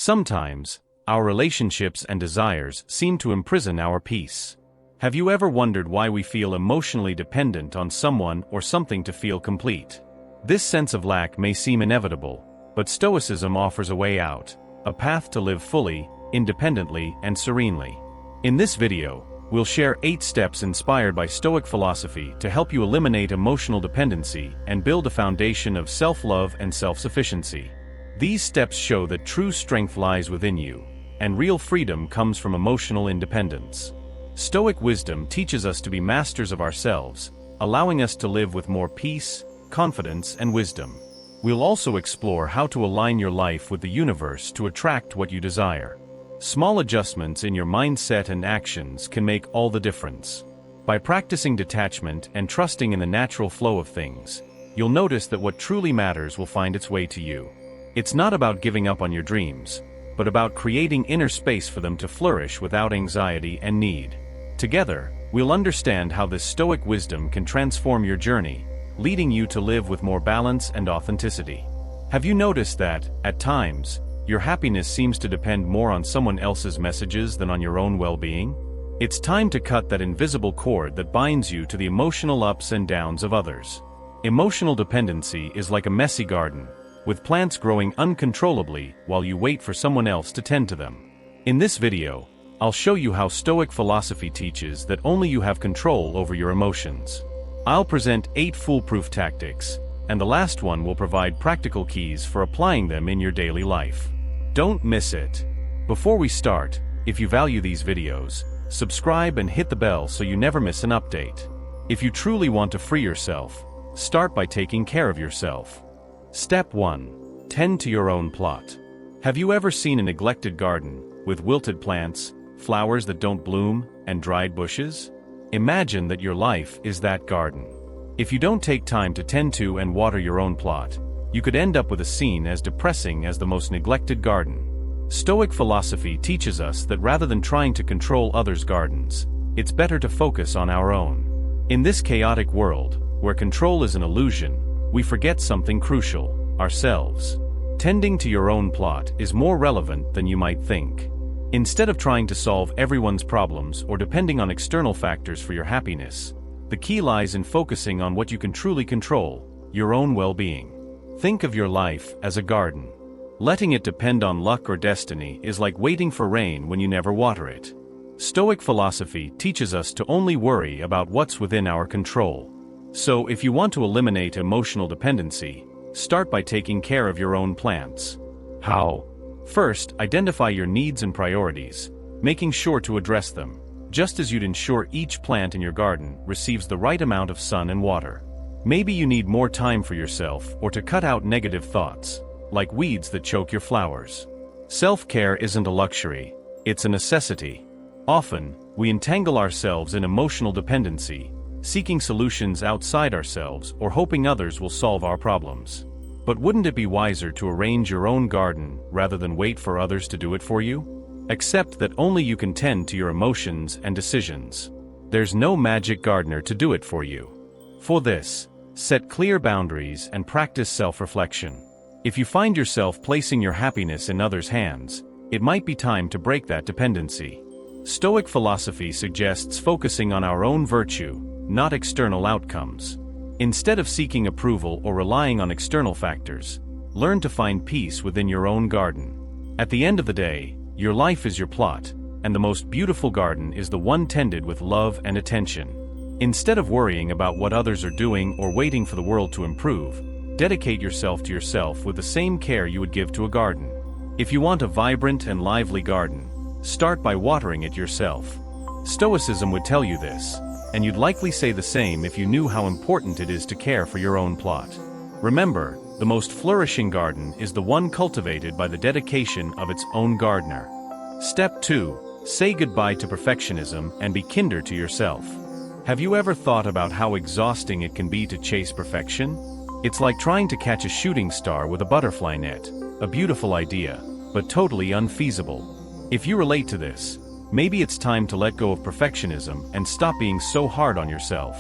Sometimes, our relationships and desires seem to imprison our peace. Have you ever wondered why we feel emotionally dependent on someone or something to feel complete? This sense of lack may seem inevitable, but Stoicism offers a way out, a path to live fully, independently, and serenely. In this video, we'll share 8 steps inspired by Stoic philosophy to help you eliminate emotional dependency and build a foundation of self-love and self-sufficiency. These steps show that true strength lies within you, and real freedom comes from emotional independence. Stoic wisdom teaches us to be masters of ourselves, allowing us to live with more peace, confidence, and wisdom. We'll also explore how to align your life with the universe to attract what you desire. Small adjustments in your mindset and actions can make all the difference. By practicing detachment and trusting in the natural flow of things, you'll notice that what truly matters will find its way to you. It's not about giving up on your dreams, but about creating inner space for them to flourish without anxiety and need. Together, we'll understand how this Stoic wisdom can transform your journey, leading you to live with more balance and authenticity. Have you noticed that, at times, your happiness seems to depend more on someone else's messages than on your own well-being? It's time to cut that invisible cord that binds you to the emotional ups and downs of others. Emotional dependency is like a messy garden, with plants growing uncontrollably while you wait for someone else to tend to them. In this video, I'll show you how Stoic philosophy teaches that only you have control over your emotions. I'll present 8 foolproof tactics, and the last one will provide practical keys for applying them in your daily life. Don't miss it. Before we start, if you value these videos, subscribe and hit the bell so you never miss an update. If you truly want to free yourself, start by taking care of yourself. Step 1. Tend to your own plot. Have you ever seen a neglected garden, with wilted plants, flowers that don't bloom, and dried bushes? Imagine that your life is that garden. If you don't take time to tend to and water your own plot, you could end up with a scene as depressing as the most neglected garden. Stoic philosophy teaches us that rather than trying to control others' gardens, it's better to focus on our own. In this chaotic world, where control is an illusion, we forget something crucial: ourselves. Tending to your own plot is more relevant than you might think. Instead of trying to solve everyone's problems or depending on external factors for your happiness, the key lies in focusing on what you can truly control: your own well-being. Think of your life as a garden. Letting it depend on luck or destiny is like waiting for rain when you never water it. Stoic philosophy teaches us to only worry about what's within our control. So if you want to eliminate emotional dependency, start by taking care of your own plants. How? First, identify your needs and priorities, making sure to address them, just as you'd ensure each plant in your garden receives the right amount of sun and water. Maybe you need more time for yourself or to cut out negative thoughts, like weeds that choke your flowers. Self-care isn't a luxury, it's a necessity. Often, we entangle ourselves in emotional dependency, seeking solutions outside ourselves or hoping others will solve our problems. But wouldn't it be wiser to arrange your own garden rather than wait for others to do it for you? Accept that only you can tend to your emotions and decisions. There's no magic gardener to do it for you. For this, set clear boundaries and practice self-reflection. If you find yourself placing your happiness in others' hands, it might be time to break that dependency. Stoic philosophy suggests focusing on our own virtue, not external outcomes. Instead of seeking approval or relying on external factors, learn to find peace within your own garden. At the end of the day, your life is your plot, and the most beautiful garden is the one tended with love and attention. Instead of worrying about what others are doing or waiting for the world to improve, dedicate yourself to yourself with the same care you would give to a garden. If you want a vibrant and lively garden, start by watering it yourself. Stoicism would tell you this, and you'd likely say the same if you knew how important it is to care for your own plot. Remember, the most flourishing garden is the one cultivated by the dedication of its own gardener. Step 2. Say goodbye to perfectionism and be kinder to yourself. Have you ever thought about how exhausting it can be to chase perfection? It's like trying to catch a shooting star with a butterfly net, a beautiful idea, but totally unfeasible. If you relate to this, maybe it's time to let go of perfectionism and stop being so hard on yourself.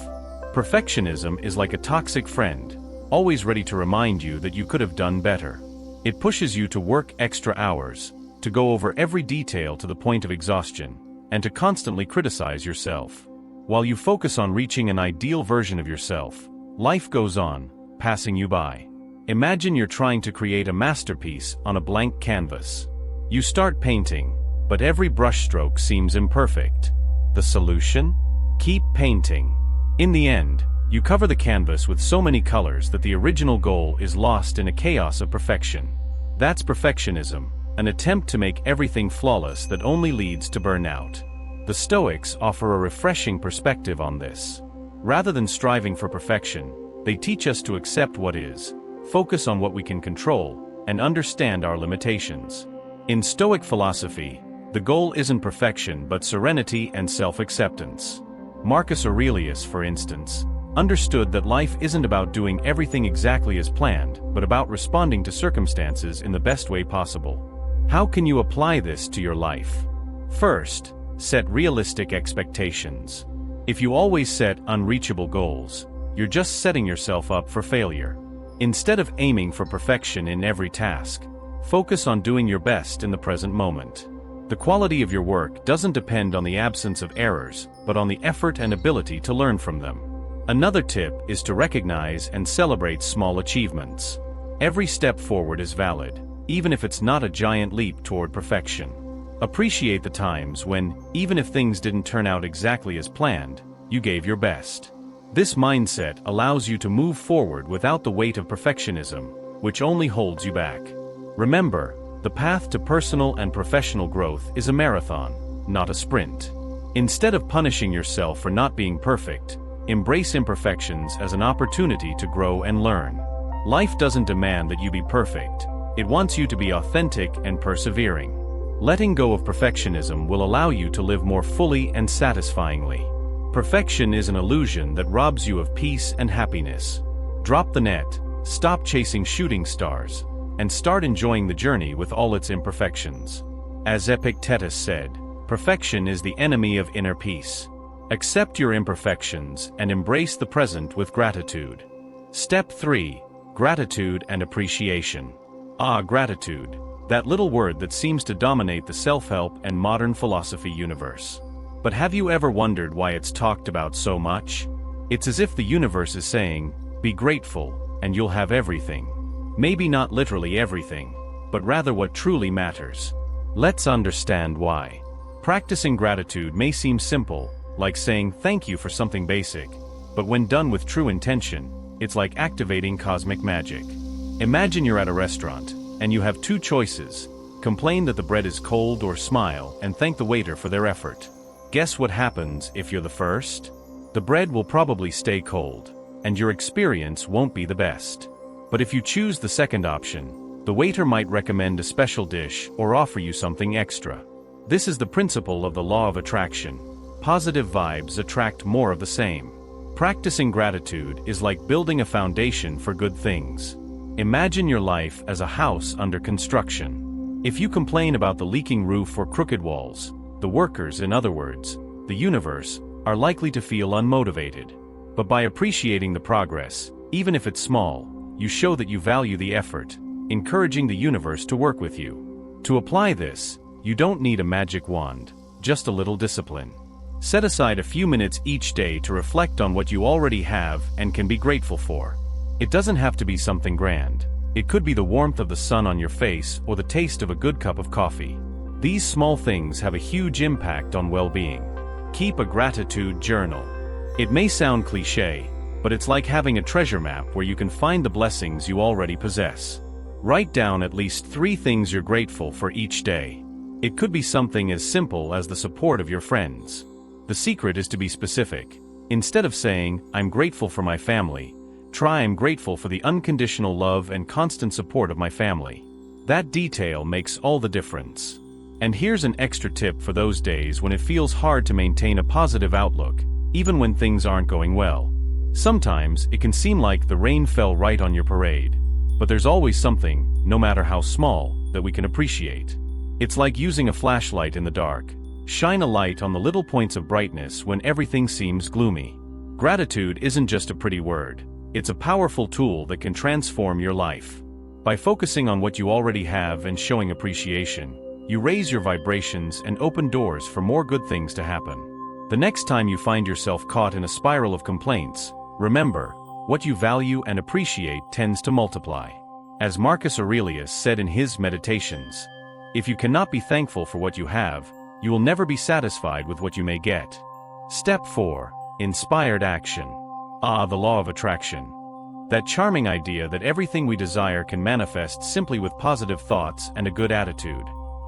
Perfectionism is like a toxic friend, always ready to remind you that you could have done better. It pushes you to work extra hours, to go over every detail to the point of exhaustion, and to constantly criticize yourself. While you focus on reaching an ideal version of yourself, life goes on, passing you by. Imagine you're trying to create a masterpiece on a blank canvas. You start painting, but every brushstroke seems imperfect. The solution? Keep painting. In the end, you cover the canvas with so many colors that the original goal is lost in a chaos of perfection. That's perfectionism, an attempt to make everything flawless that only leads to burnout. The Stoics offer a refreshing perspective on this. Rather than striving for perfection, they teach us to accept what is, focus on what we can control, and understand our limitations. In Stoic philosophy, the goal isn't perfection but serenity and self-acceptance. Marcus Aurelius, for instance, understood that life isn't about doing everything exactly as planned, but about responding to circumstances in the best way possible. How can you apply this to your life? First, set realistic expectations. If you always set unreachable goals, you're just setting yourself up for failure. Instead of aiming for perfection in every task, focus on doing your best in the present moment. The quality of your work doesn't depend on the absence of errors, but on the effort and ability to learn from them. Another tip is to recognize and celebrate small achievements. Every step forward is valid, even if it's not a giant leap toward perfection. Appreciate the times when, even if things didn't turn out exactly as planned, you gave your best. This mindset allows you to move forward without the weight of perfectionism, which only holds you back. Remember, the path to personal and professional growth is a marathon, not a sprint. Instead of punishing yourself for not being perfect, embrace imperfections as an opportunity to grow and learn. Life doesn't demand that you be perfect. It wants you to be authentic and persevering. Letting go of perfectionism will allow you to live more fully and satisfyingly. Perfection is an illusion that robs you of peace and happiness. Drop the net, stop chasing shooting stars, and start enjoying the journey with all its imperfections. As Epictetus said, perfection is the enemy of inner peace. Accept your imperfections and embrace the present with gratitude. Step 3. Gratitude and appreciation. Gratitude. That little word that seems to dominate the self-help and modern philosophy universe. But have you ever wondered why it's talked about so much? It's as if the universe is saying, be grateful, and you'll have everything. Maybe not literally everything, but rather what truly matters. Let's understand why. Practicing gratitude may seem simple, like saying thank you for something basic, but when done with true intention, it's like activating cosmic magic. Imagine you're at a restaurant, and you have two choices: complain that the bread is cold or smile and thank the waiter for their effort. Guess what happens if you're the first? The bread will probably stay cold, and your experience won't be the best. But if you choose the second option, the waiter might recommend a special dish or offer you something extra. This is the principle of the law of attraction. Positive vibes attract more of the same. Practicing gratitude is like building a foundation for good things. Imagine your life as a house under construction. If you complain about the leaking roof or crooked walls, the workers, in other words, the universe, are likely to feel unmotivated. But by appreciating the progress, even if it's small, you show that you value the effort, encouraging the universe to work with you. To apply this, you don't need a magic wand, just a little discipline. Set aside a few minutes each day to reflect on what you already have and can be grateful for. It doesn't have to be something grand. It could be the warmth of the sun on your face or the taste of a good cup of coffee. These small things have a huge impact on well-being. Keep a gratitude journal. It may sound cliché, but it's like having a treasure map where you can find the blessings you already possess. Write down at least 3 things you're grateful for each day. It could be something as simple as the support of your friends. The secret is to be specific. Instead of saying, "I'm grateful for my family," try, "I'm grateful for the unconditional love and constant support of my family." That detail makes all the difference. And here's an extra tip for those days when it feels hard to maintain a positive outlook, even when things aren't going well. Sometimes it can seem like the rain fell right on your parade, but there's always something, no matter how small, that we can appreciate. It's like using a flashlight in the dark. Shine a light on the little points of brightness when everything seems gloomy. Gratitude isn't just a pretty word. It's a powerful tool that can transform your life. By focusing on what you already have and showing appreciation, You raise your vibrations and open doors for more good things to happen. The next time you find yourself caught in a spiral of complaints, remember, what you value and appreciate tends to multiply. As Marcus Aurelius said in his Meditations, if you cannot be thankful for what you have, you will never be satisfied with what you may get. Step 4. Inspired action. The law of attraction. That charming idea that everything we desire can manifest simply with positive thoughts and a good attitude.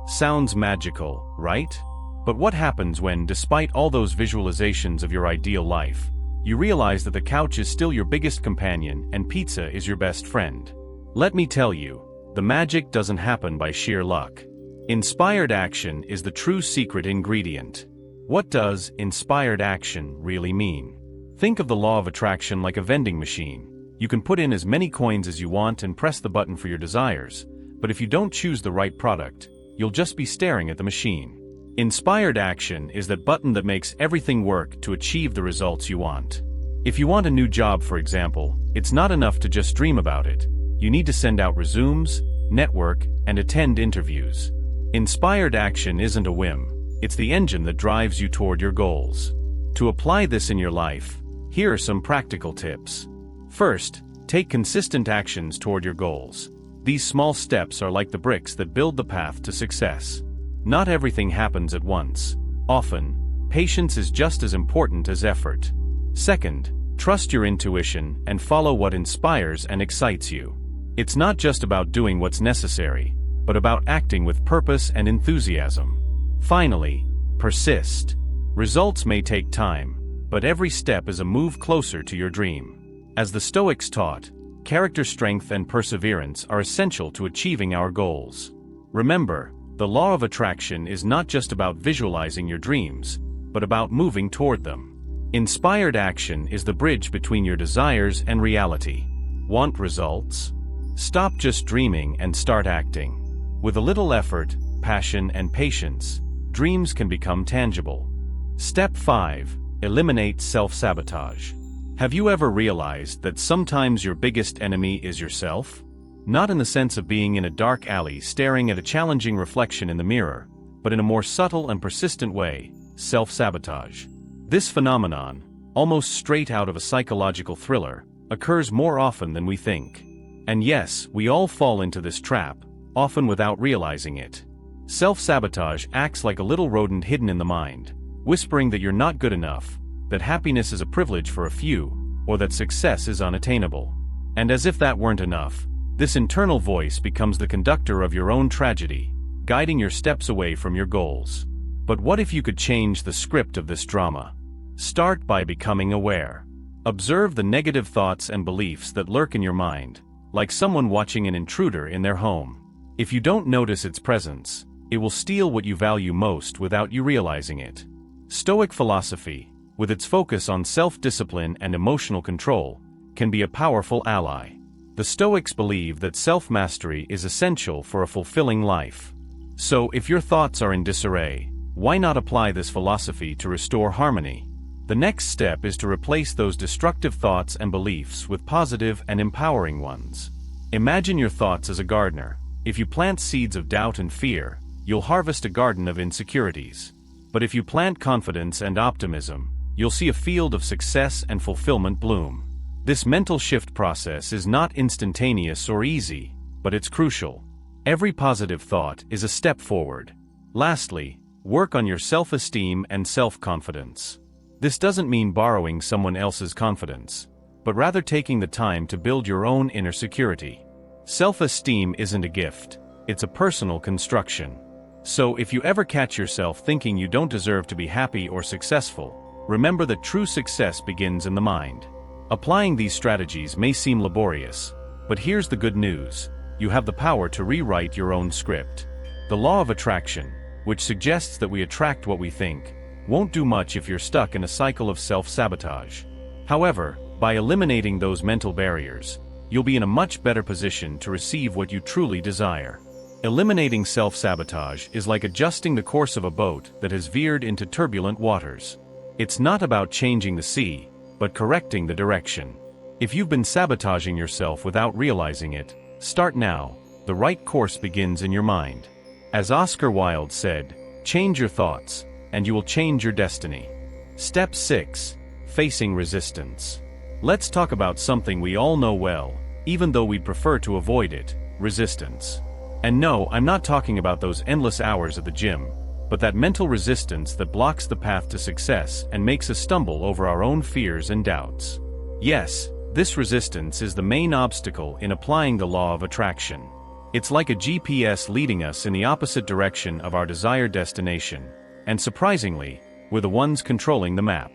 Sounds magical, right? But what happens when, despite all those visualizations of your ideal life, you realize that the couch is still your biggest companion and pizza is your best friend? Let me tell you, the magic doesn't happen by sheer luck. Inspired action is the true secret ingredient. What does inspired action really mean? Think of the law of attraction like a vending machine. You can put in as many coins as you want and press the button for your desires, but if you don't choose the right product, you'll just be staring at the machine. Inspired action is that button that makes everything work to achieve the results you want. If you want a new job, for example, it's not enough to just dream about it. You need to send out resumes, network, and attend interviews. Inspired action isn't a whim. It's the engine that drives you toward your goals. To apply this in your life, here are some practical tips. First, take consistent actions toward your goals. These small steps are like the bricks that build the path to success. Not everything happens at once. Often, patience is just as important as effort. Second, trust your intuition and follow what inspires and excites you. It's not just about doing what's necessary, but about acting with purpose and enthusiasm. Finally, persist. Results may take time, but every step is a move closer to your dream. As the Stoics taught, character strength and perseverance are essential to achieving our goals. Remember, the law of attraction is not just about visualizing your dreams, but about moving toward them. Inspired action is the bridge between your desires and reality. Want results? Stop just dreaming and start acting. With a little effort, passion, and patience, dreams can become tangible. Step 5. Eliminate self-sabotage. Have you ever realized that sometimes your biggest enemy is yourself? Not in the sense of being in a dark alley staring at a challenging reflection in the mirror, but in a more subtle and persistent way, self-sabotage. This phenomenon, almost straight out of a psychological thriller, occurs more often than we think. And yes, we all fall into this trap, often without realizing it. Self-sabotage acts like a little rodent hidden in the mind, whispering that you're not good enough, that happiness is a privilege for a few, or that success is unattainable. And as if that weren't enough, this internal voice becomes the conductor of your own tragedy, guiding your steps away from your goals. But what if you could change the script of this drama? Start by becoming aware. Observe the negative thoughts and beliefs that lurk in your mind, like someone watching an intruder in their home. If you don't notice its presence, it will steal what you value most without you realizing it. Stoic philosophy, with its focus on self-discipline and emotional control, can be a powerful ally. The Stoics believe that self-mastery is essential for a fulfilling life. So if your thoughts are in disarray, why not apply this philosophy to restore harmony? The next step is to replace those destructive thoughts and beliefs with positive and empowering ones. Imagine your thoughts as a gardener. If you plant seeds of doubt and fear, you'll harvest a garden of insecurities. But if you plant confidence and optimism, you'll see a field of success and fulfillment bloom. This mental shift process is not instantaneous or easy, but it's crucial. Every positive thought is a step forward. Lastly, work on your self-esteem and self-confidence. This doesn't mean borrowing someone else's confidence, but rather taking the time to build your own inner security. Self-esteem isn't a gift, it's a personal construction. So if you ever catch yourself thinking you don't deserve to be happy or successful, remember that true success begins in the mind. Applying these strategies may seem laborious, but here's the good news. You have the power to rewrite your own script. The law of attraction, which suggests that we attract what we think, won't do much if you're stuck in a cycle of self-sabotage. However, by eliminating those mental barriers, you'll be in a much better position to receive what you truly desire. Eliminating self-sabotage is like adjusting the course of a boat that has veered into turbulent waters. It's not about changing the sea, but correcting the direction. If you've been sabotaging yourself without realizing it, start now. The right course begins in your mind. As Oscar Wilde said, change your thoughts, and you will change your destiny. Step 6. Facing resistance. Let's talk about something we all know well, even though we'd prefer to avoid it: resistance. And no, I'm not talking about those endless hours at the gym, but that mental resistance that blocks the path to success and makes us stumble over our own fears and doubts. Yes, this resistance is the main obstacle in applying the law of attraction. It's like a GPS leading us in the opposite direction of our desired destination, and surprisingly, we're the ones controlling the map.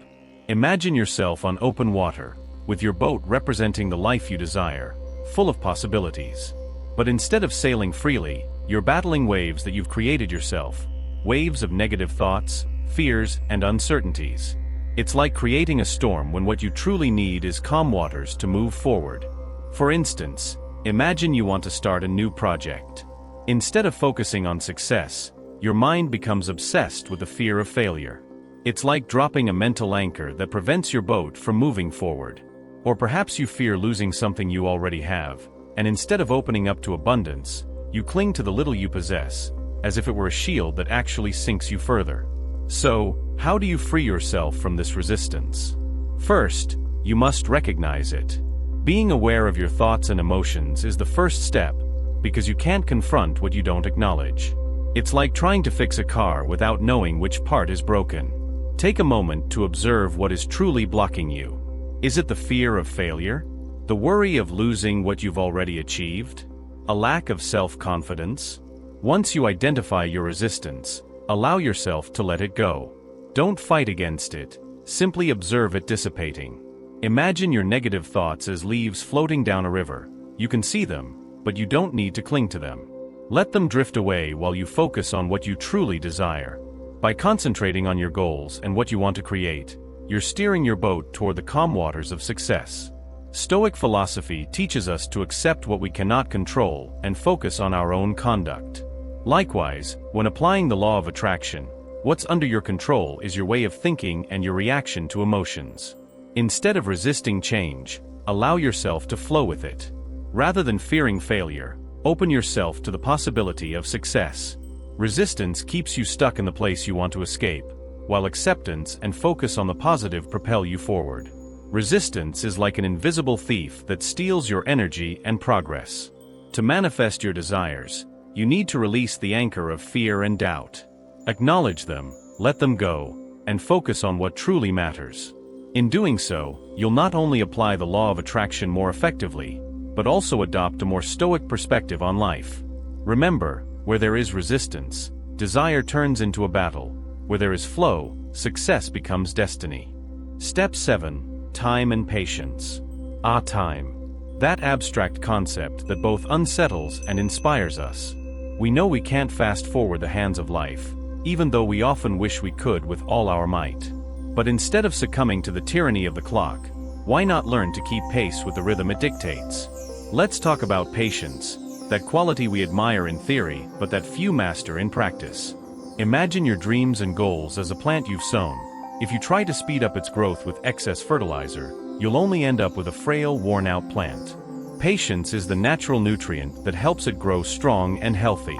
Imagine yourself on open water, with your boat representing the life you desire, full of possibilities. But instead of sailing freely, you're battling waves that you've created yourself, waves of negative thoughts, fears, and uncertainties. It's like creating a storm when what you truly need is calm waters to move forward. For instance, imagine you want to start a new project. Instead of focusing on success, your mind becomes obsessed with the fear of failure. It's like dropping a mental anchor that prevents your boat from moving forward. Or perhaps you fear losing something you already have, and instead of opening up to abundance, you cling to the little you possess, as if it were a shield that actually sinks you further. So, how do you free yourself from this resistance? First, you must recognize it. Being aware of your thoughts and emotions is the first step, because you can't confront what you don't acknowledge. It's like trying to fix a car without knowing which part is broken. Take a moment to observe what is truly blocking you. Is it the fear of failure? The worry of losing what you've already achieved? A lack of self-confidence? Once you identify your resistance, allow yourself to let it go. Don't fight against it, simply observe it dissipating. Imagine your negative thoughts as leaves floating down a river. You can see them, but you don't need to cling to them. Let them drift away while you focus on what you truly desire. By concentrating on your goals and what you want to create, you're steering your boat toward the calm waters of success. Stoic philosophy teaches us to accept what we cannot control and focus on our own conduct. Likewise, when applying the law of attraction, what's under your control is your way of thinking and your reaction to emotions. Instead of resisting change, allow yourself to flow with it. Rather than fearing failure, open yourself to the possibility of success. Resistance keeps you stuck in the place you want to escape, while acceptance and focus on the positive propel you forward. Resistance is like an invisible thief that steals your energy and progress. To manifest your desires, you need to release the anchor of fear and doubt. Acknowledge them, let them go, and focus on what truly matters. In doing so, you'll not only apply the law of attraction more effectively, but also adopt a more stoic perspective on life. Remember, where there is resistance, desire turns into a battle. Where there is flow, success becomes destiny. Step 7. Time and patience. Time. That abstract concept that both unsettles and inspires us. We know we can't fast forward the hands of life, even though we often wish we could with all our might. But instead of succumbing to the tyranny of the clock, why not learn to keep pace with the rhythm it dictates? Let's talk about patience, that quality we admire in theory but that few master in practice. Imagine your dreams and goals as a plant you've sown. If you try to speed up its growth with excess fertilizer, you'll only end up with a frail, worn-out plant. Patience is the natural nutrient that helps it grow strong and healthy.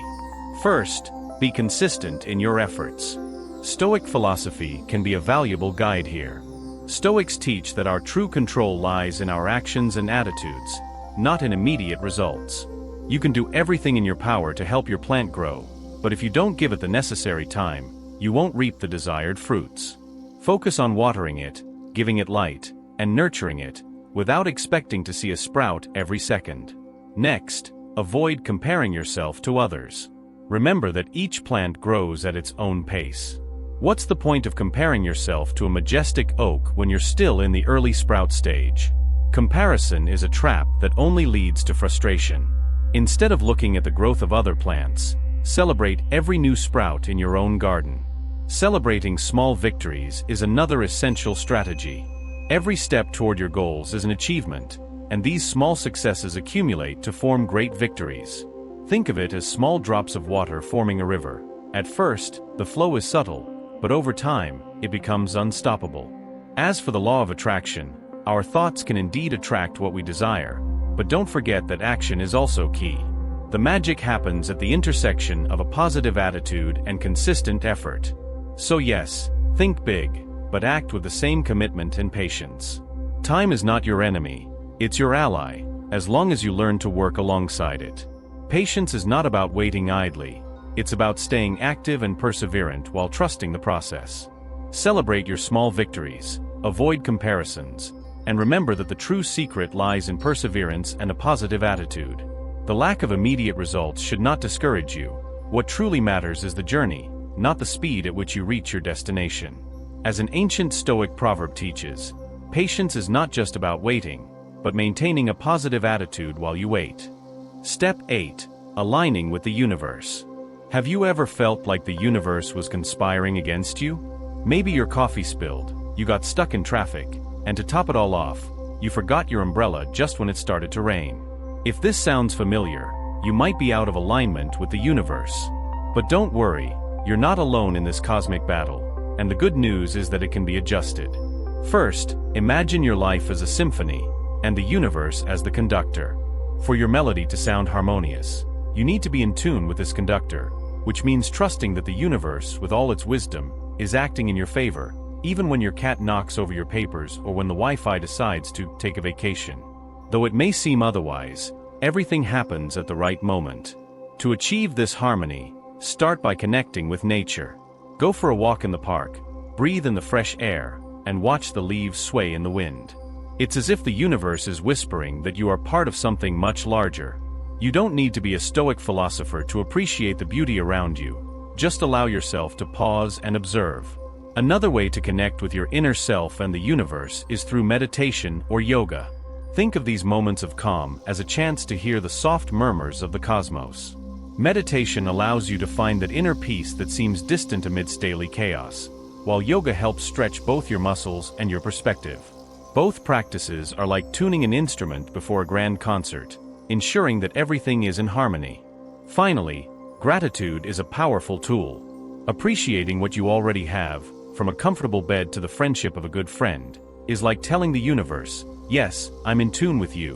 First, be consistent in your efforts. Stoic philosophy can be a valuable guide here. Stoics teach that our true control lies in our actions and attitudes, not in immediate results. You can do everything in your power to help your plant grow, but if you don't give it the necessary time, you won't reap the desired fruits. Focus on watering it, giving it light, and nurturing it, without expecting to see a sprout every second. Next, avoid comparing yourself to others. Remember that each plant grows at its own pace. What's the point of comparing yourself to a majestic oak when you're still in the early sprout stage? Comparison is a trap that only leads to frustration. Instead of looking at the growth of other plants, celebrate every new sprout in your own garden. Celebrating small victories is another essential strategy. Every step toward your goals is an achievement, and these small successes accumulate to form great victories. Think of it as small drops of water forming a river. At first, the flow is subtle, but over time, it becomes unstoppable. As for the law of attraction, our thoughts can indeed attract what we desire, but don't forget that action is also key. The magic happens at the intersection of a positive attitude and consistent effort. So yes, think big, but act with the same commitment and patience. Time is not your enemy, it's your ally, as long as you learn to work alongside it. Patience is not about waiting idly, it's about staying active and perseverant while trusting the process. Celebrate your small victories, avoid comparisons, and remember that the true secret lies in perseverance and a positive attitude. The lack of immediate results should not discourage you. What truly matters is the journey, not the speed at which you reach your destination. As an ancient Stoic proverb teaches, patience is not just about waiting, but maintaining a positive attitude while you wait. Step 8. Aligning with the universe. Have you ever felt like the universe was conspiring against you? Maybe your coffee spilled, you got stuck in traffic, and to top it all off, you forgot your umbrella just when it started to rain. If this sounds familiar, you might be out of alignment with the universe. But don't worry, you're not alone in this cosmic battle, and the good news is that it can be adjusted. First, imagine your life as a symphony, and the universe as the conductor. For your melody to sound harmonious, you need to be in tune with this conductor, which means trusting that the universe, with all its wisdom, is acting in your favor, even when your cat knocks over your papers or when the Wi-Fi decides to take a vacation. Though it may seem otherwise, everything happens at the right moment. To achieve this harmony, start by connecting with nature. Go for a walk in the park, breathe in the fresh air, and watch the leaves sway in the wind. It's as if the universe is whispering that you are part of something much larger. You don't need to be a Stoic philosopher to appreciate the beauty around you. Just allow yourself to pause and observe. Another way to connect with your inner self and the universe is through meditation or yoga. Think of these moments of calm as a chance to hear the soft murmurs of the cosmos. Meditation allows you to find that inner peace that seems distant amidst daily chaos, while yoga helps stretch both your muscles and your perspective. Both practices are like tuning an instrument before a grand concert, ensuring that everything is in harmony. Finally, gratitude is a powerful tool. Appreciating what you already have, from a comfortable bed to the friendship of a good friend, is like telling the universe, yes, I'm in tune with you.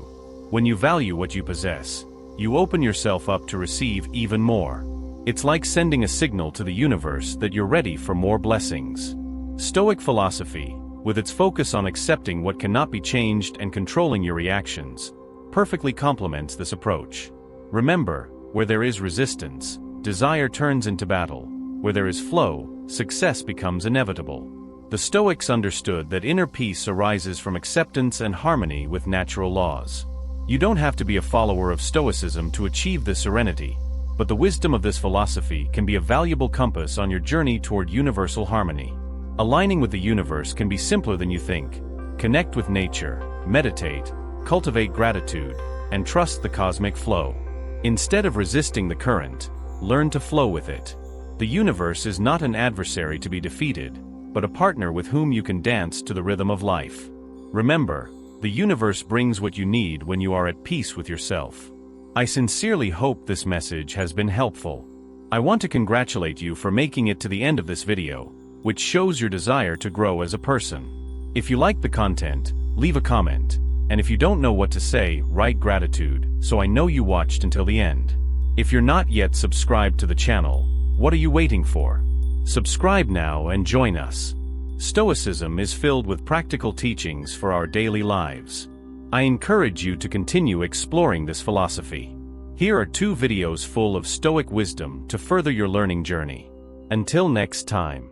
When you value what you possess, you open yourself up to receive even more. It's like sending a signal to the universe that you're ready for more blessings. Stoic philosophy, with its focus on accepting what cannot be changed and controlling your reactions, perfectly complements this approach. Remember, where there is resistance, desire turns into battle. Where there is flow, success becomes inevitable. The Stoics understood that inner peace arises from acceptance and harmony with natural laws. You don't have to be a follower of Stoicism to achieve this serenity, but the wisdom of this philosophy can be a valuable compass on your journey toward universal harmony. Aligning with the universe can be simpler than you think. Connect with nature, meditate, cultivate gratitude, and trust the cosmic flow. Instead of resisting the current, learn to flow with it. The universe is not an adversary to be defeated, but a partner with whom you can dance to the rhythm of life. Remember, the universe brings what you need when you are at peace with yourself. I sincerely hope this message has been helpful. I want to congratulate you for making it to the end of this video, which shows your desire to grow as a person. If you like the content, leave a comment, and if you don't know what to say, write gratitude, so I know you watched until the end. If you're not yet subscribed to the channel, what are you waiting for? Subscribe now and join us. Stoicism is filled with practical teachings for our daily lives. I encourage you to continue exploring this philosophy. Here are 2 videos full of Stoic wisdom to further your learning journey. Until next time.